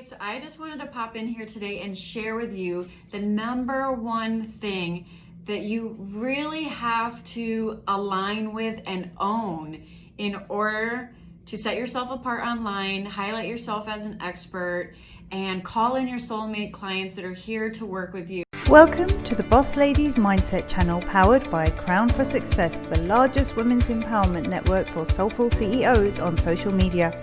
So I just wanted to pop in here today and share with you the number one thing that you really have to align with and own in order to set yourself apart online, highlight yourself as an expert, and call in your soulmate clients that are here to work with you. Welcome to the Boss Ladies Mindset channel, powered by Crown for Success, the largest women's empowerment network for soulful CEOs on social media.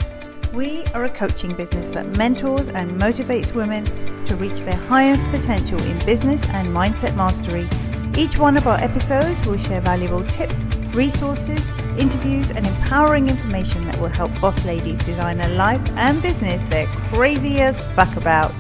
We are a coaching business that mentors and motivates women to reach their highest potential in business and mindset mastery. Each one of our episodes will share valuable tips, resources, interviews, and empowering information that will help boss ladies design a life and business they're crazy as fuck about.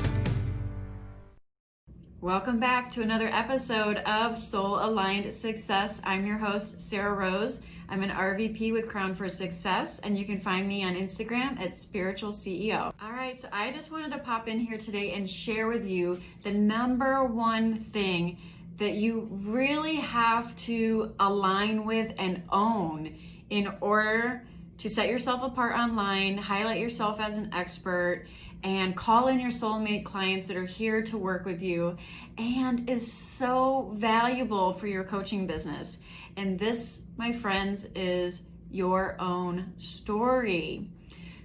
Welcome back to another episode of Soul Aligned Success. I'm your host, Sarah Rose. I'm an RVP with Crown for Success, and you can find me on Instagram at Spiritual CEO. All right, so I just wanted to pop in here today and share with you the number one thing that you really have to align with and own in order to set yourself apart online, highlight yourself as an expert, and call in your soulmate clients that are here to work with you and is so valuable for your coaching business. And this, my friends, is your own story.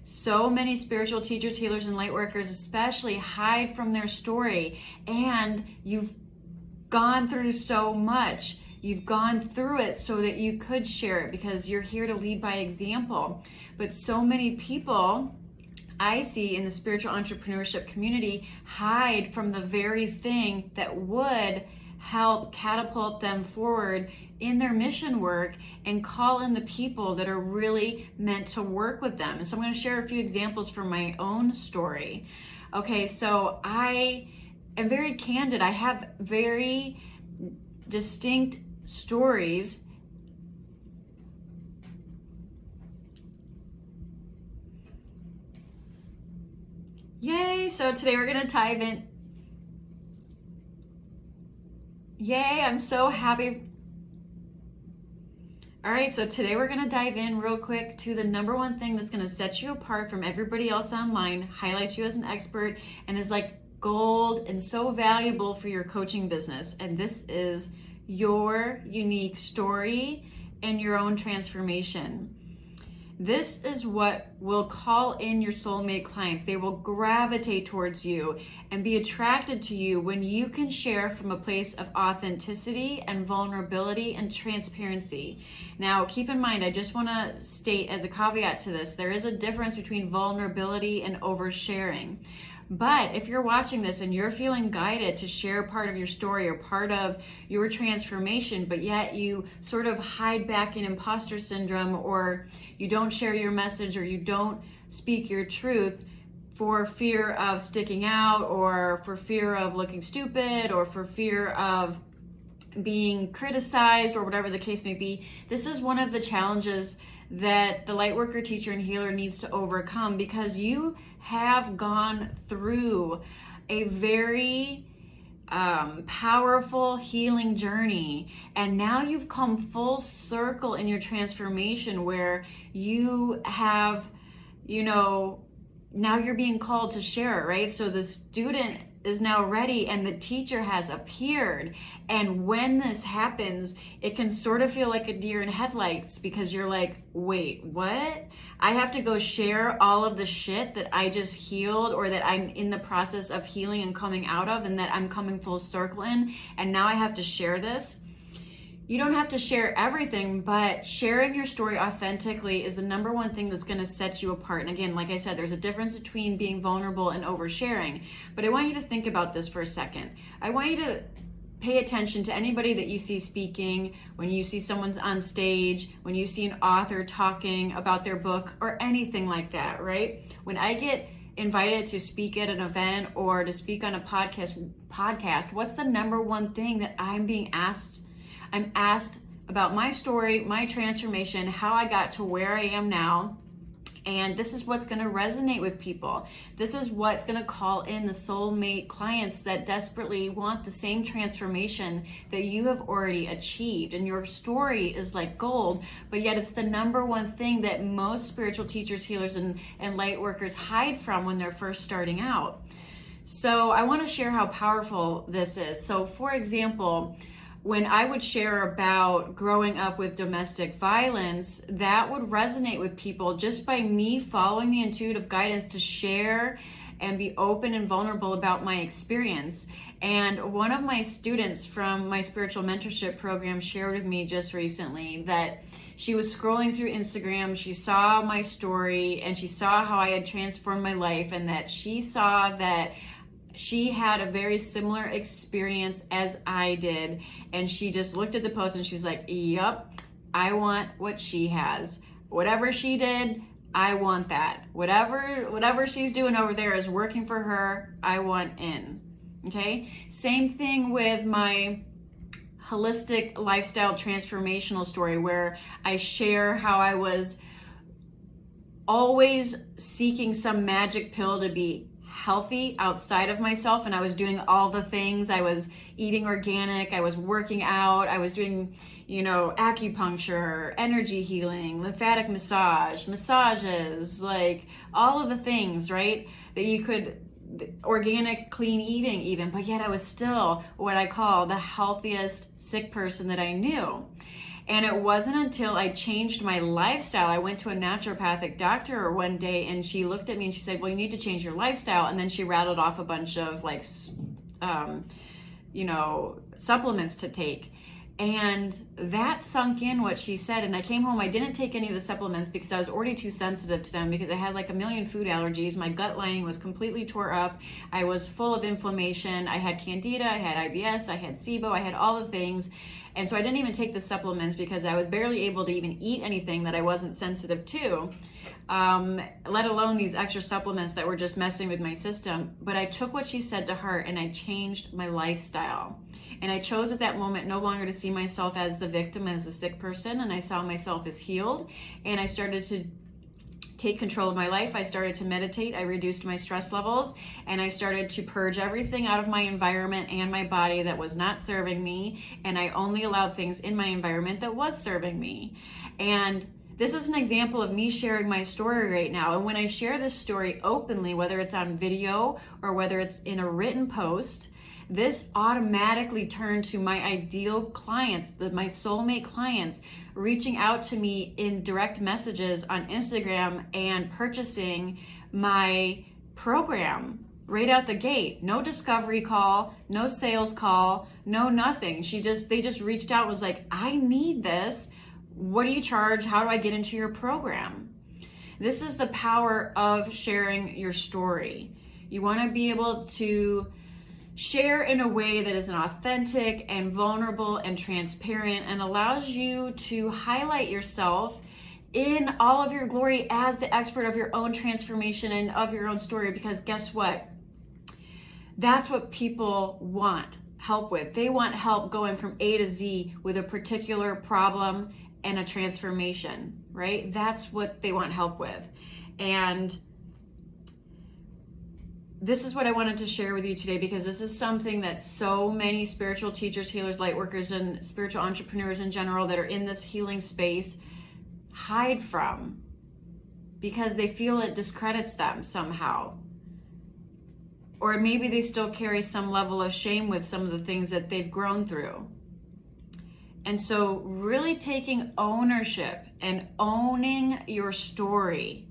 So many spiritual teachers, healers, and light workers especially hide from their story, and you've gone through so much. You've gone through it so that you could share it because you're here to lead by example. But so many people I see in the spiritual entrepreneurship community hide from the very thing that would help catapult them forward in their mission work and call in the people that are really meant to work with them. And so I'm going to share a few examples from my own story. Okay, so I am very candid. I have very distinct stories. Yay! So today we're going to dive in. Yay! I'm so happy. All right, so today we're going to dive in real quick to the number one thing that's going to set you apart from everybody else online, highlight you as an expert, and is like gold and so valuable for your coaching business. And this is your unique story and your own transformation. This is what will call in your soulmate clients. They will gravitate towards you and be attracted to you when you can share from a place of authenticity and vulnerability and transparency. Now, keep in mind, I just want to state as a caveat to this, there is a difference between vulnerability and oversharing. But if you're watching this and you're feeling guided to share part of your story or part of your transformation, but yet you sort of hide back in imposter syndrome, or you don't share your message, or you don't speak your truth for fear of sticking out, or for fear of looking stupid, or for fear of being criticized, or whatever the case may be, this is one of the challenges that the lightworker, teacher, and healer needs to overcome, because you have gone through a very powerful healing journey, and now you've come full circle in your transformation where you have, now you're being called to share it, right? So the student is now ready and the teacher has appeared. And when this happens, it can sort of feel like a deer in headlights, because you're like, wait, what? I have to go share all of the shit that I just healed, or that I'm in the process of healing and coming out of, and that I'm coming full circle in, and now I have to share this. You don't have to share everything, but sharing your story authentically is the number one thing that's going to set you apart. And again, like I said, there's a difference between being vulnerable and oversharing. But I want you to think about this for a second. I want you to pay attention to anybody that you see speaking, when you see someone's on stage, when you see an author talking about their book, or anything like that, right? When I get invited to speak at an event or to speak on a podcast, what's the number one thing that I'm being asked? I'm asked about my story, my transformation, how I got to where I am now, And this is what's going to resonate with people. This is what's going to call in the soulmate clients that desperately want the same transformation that you have already achieved. And your story is like gold, but yet it's the number one thing that most spiritual teachers, healers, and light workers hide from when they're first starting out. So I want to share how powerful this is. So for example, when I would share about growing up with domestic violence, that would resonate with people just by me following the intuitive guidance to share and be open and vulnerable about my experience. And one of my students from my spiritual mentorship program shared with me just recently that she was scrolling through Instagram, she saw my story, and she saw how I had transformed my life, and that she saw that she had a very similar experience as I did. And she just looked at the post and she's like, yup, I want what she has. Whatever she did, I want that. Whatever she's doing over there is working for her. I want in. Okay? Same thing with my holistic lifestyle transformational story, where I share how I was always seeking some magic pill to be healthy outside of myself, and I was doing all the things. I was eating organic, I was working out, I was doing, acupuncture, energy healing, lymphatic massages, like all of the things, right? That you could, organic, clean eating even, but yet I was still what I call the healthiest sick person that I knew. And it wasn't until I changed my lifestyle. I went to a naturopathic doctor one day, and she looked at me and she said, well, you need to change your lifestyle. And then she rattled off a bunch of supplements to take. And that sunk in what she said. And I came home, I didn't take any of the supplements because I was already too sensitive to them, because I had like a million food allergies. My gut lining was completely tore up. I was full of inflammation. I had candida, I had IBS, I had SIBO, I had all the things. And so I didn't even take the supplements because I was barely able to even eat anything that I wasn't sensitive to, let alone these extra supplements that were just messing with my system. But I took what she said to heart, and I changed my lifestyle. And I chose at that moment no longer to see myself as the victim, as a sick person, and I saw myself as healed. And I started to take control of my life. I started to meditate. I reduced my stress levels, and I started to purge everything out of my environment and my body that was not serving me. And I only allowed things in my environment that was serving me. And this is an example of me sharing my story right now. And when I share this story openly, whether it's on video or whether it's in a written post, this automatically turned to my ideal clients, my soulmate clients, reaching out to me in direct messages on Instagram and purchasing my program right out the gate. No discovery call, no sales call, no nothing. They just reached out and was like, I need this. What do you charge? How do I get into your program? This is the power of sharing your story. You want to be able to share in a way that is an authentic and vulnerable and transparent, and allows you to highlight yourself in all of your glory as the expert of your own transformation and of your own story. Because guess what? That's what people want help with. They want help going from A to Z with a particular problem and a transformation, right? That's what they want help with. And this is what I wanted to share with you today, because this is something that so many spiritual teachers, healers, light workers, and spiritual entrepreneurs in general that are in this healing space hide from, because they feel it discredits them somehow. Or maybe they still carry some level of shame with some of the things that they've grown through. And so really taking ownership and owning your story.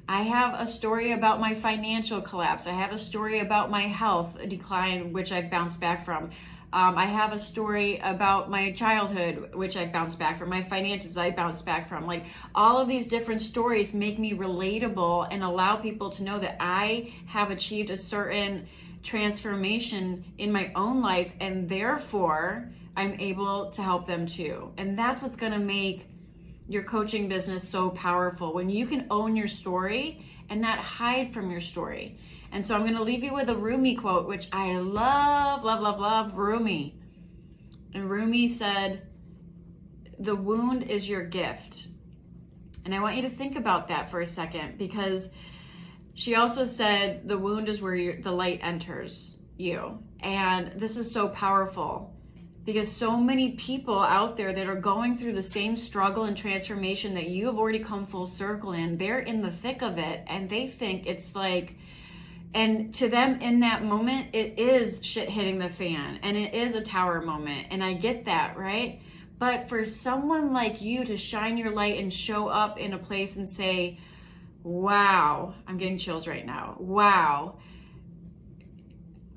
I have a story about my financial collapse. I have a story about my health decline, which I've bounced back from. I have a story about my childhood, which I bounced back from. My finances, I bounced back from. Like, all of these different stories make me relatable and allow people to know that I have achieved a certain transformation in my own life, and therefore I'm able to help them too. And that's what's going to make your coaching business so powerful, when you can own your story and not hide from your story. And so I'm going to leave you with a Roomie quote, which I love, love, love, love. Roomie. And Roomie said, "The wound is your gift." And I want you to think about that for a second, because she also said the wound is where the light enters you. And this is so powerful, because so many people out there that are going through the same struggle and transformation that you have already come full circle in, they're in the thick of it, and they think it's like, and to them in that moment, it is shit hitting the fan, and it is a tower moment, and I get that, right? But for someone like you to shine your light and show up in a place and say, wow, I'm getting chills right now. Wow,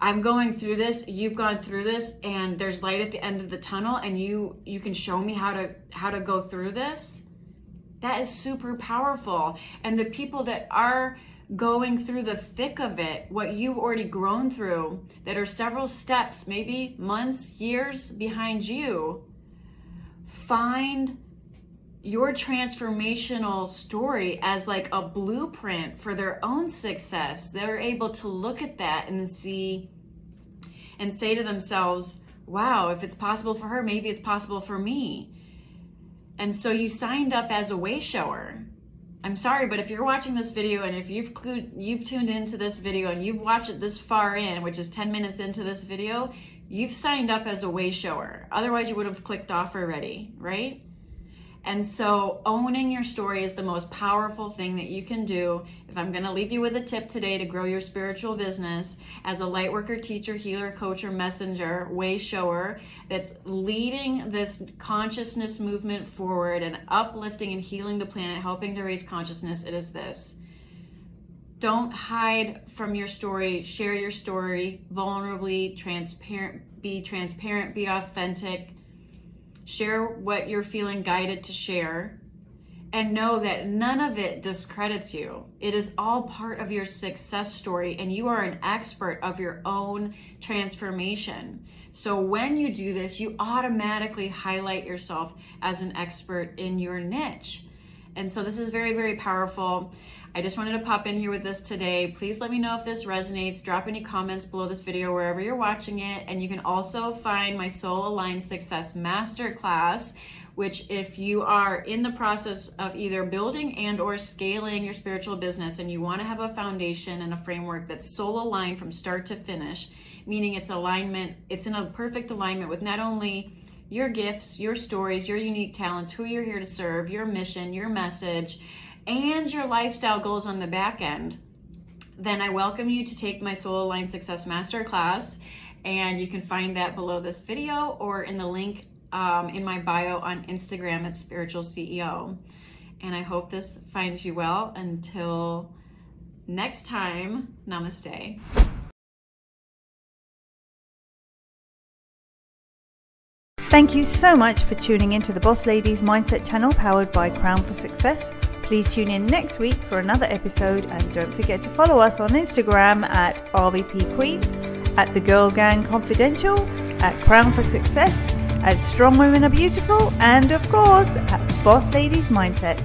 I'm going through this, you've gone through this, and there's light at the end of the tunnel, and you can show me how to go through this. That is super powerful. And the people that are going through the thick of it, what you've already grown through, that are several steps, maybe months, years behind you, find your transformational story as like a blueprint for their own success. They're able to look at that and see and say to themselves, wow, if it's possible for her, maybe it's possible for me. And so you signed up as a way shower. I'm sorry, but if you're watching this video and if you've tuned into this video and you've watched it this far in, which is 10 minutes into this video, you've signed up as a way shower. Otherwise you would have clicked off already, right? And so owning your story is the most powerful thing that you can do. If I'm going to leave you with a tip today to grow your spiritual business as a light worker, teacher, healer, coach, or messenger, way shower that's leading this consciousness movement forward and uplifting and healing the planet, helping to raise consciousness, it is this. Don't hide from your story. Share your story vulnerably, be transparent, be authentic. Share what you're feeling guided to share, and know that none of it discredits you. It is all part of your success story, and you are an expert of your own transformation. So when you do this, you automatically highlight yourself as an expert in your niche. And so this is very, very powerful. I just wanted to pop in here with this today. Please let me know if this resonates. Drop any comments below this video wherever you're watching it. And you can also find my Soul Aligned Success Masterclass, which if you are in the process of either building and or scaling your spiritual business and you want to have a foundation and a framework that's soul aligned from start to finish, meaning it's in a perfect alignment with not only your gifts, your stories, your unique talents, who you're here to serve, your mission, your message, and your lifestyle goals on the back end, then I welcome you to take my Soul Aligned Success Masterclass. And you can find that below this video or in the link in my bio on Instagram at Spiritual CEO. And I hope this finds you well. Until next time, namaste. Thank you so much for tuning into the Boss Ladies Mindset channel powered by Crown for Success. Please tune in next week for another episode, and don't forget to follow us on Instagram at rvpqueens, at The Girl Gang Confidential, at Crown for Success, at Strong Women Are Beautiful, and of course at Boss Ladies Mindset.